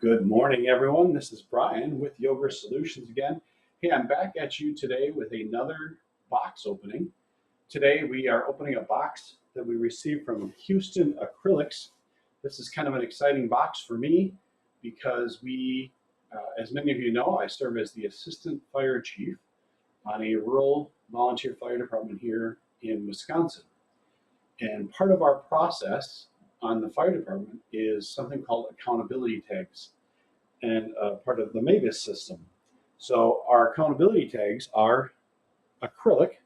Good morning, everyone. This is Brian with Yogerst Solutions again. Hey, I'm back at you today with another box opening. Today we are opening a box that we received from Houston Acrylics. This is kind of an exciting box for me because as many of you know, I serve as the Assistant Fire Chief on a rural volunteer fire department here in Wisconsin. And part of our process on the fire department is something called accountability tags, and part of the MAVIS system. So our accountability tags are acrylic,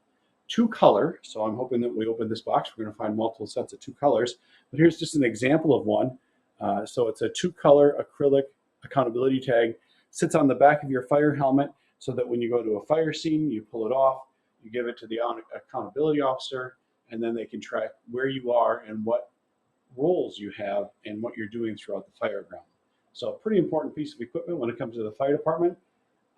two color. So I'm hoping that we open this box, we're going to find multiple sets of two colors. But here's just an example of one. So it's a two color acrylic accountability tag, sits on the back of your fire helmet so that when you go to a fire scene, you pull it off, you give it to the accountability officer, and then they can track where you are and what roles you have and what you're doing throughout the fire ground. So a pretty important piece of equipment when it comes to the fire department.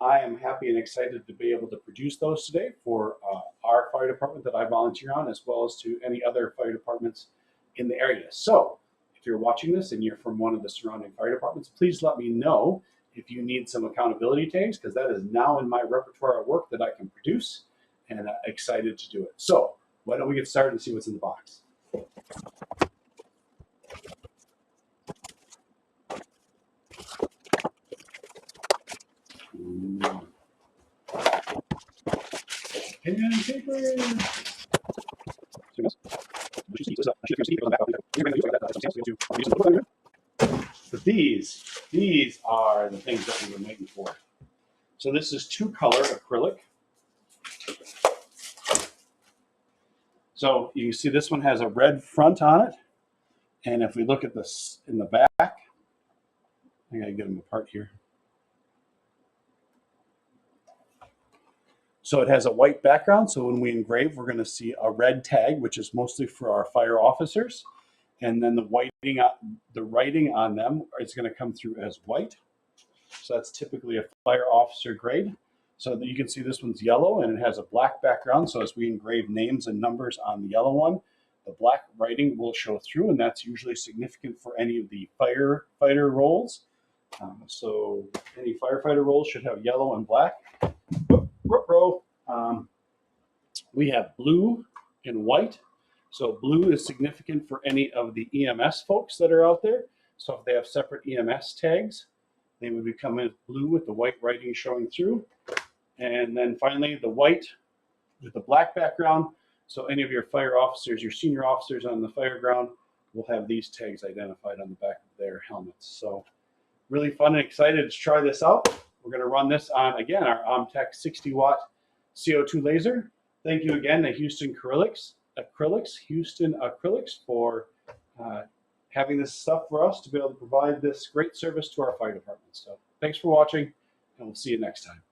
I am happy and excited to be able to produce those today for our fire department that I volunteer on, as well as to any other fire departments in the area. So if you're watching this and you're from one of the surrounding fire departments, please let me know if you need some accountability tags, because that is now in my repertoire of work that I can produce, and excited to do it. So why don't we get started and see what's in the box. Pen and paper. But these are the things that we've been waiting for. So this is two color acrylic. So you can see this one has a red front on it. And if we look at this in the back, I gotta get them apart here. So it has a white background. So when we engrave, we're gonna see a red tag, which is mostly for our fire officers. And then the writing on them is gonna come through as white. So that's typically a fire officer grade. So that you can see this one's yellow and it has a black background. So as we engrave names and numbers on the yellow one, the black writing will show through, and that's usually significant for any of the firefighter roles. So any firefighter roles should have yellow and black. We have blue and white. So blue is significant for any of the EMS folks that are out there. So if they have separate EMS tags, they would become in blue with the white writing showing through. And then finally the white with the black background. So any of your fire officers, your senior officers on the fire ground will have these tags identified on the back of their helmets. So really fun and excited to try this out. We're going to run this on, again, our Omtech 60 watt CO2 laser. Thank you again to Houston Acrylics, Houston Acrylics, for having this stuff for us to be able to provide this great service to our fire department. So thanks for watching, and we'll see you next time.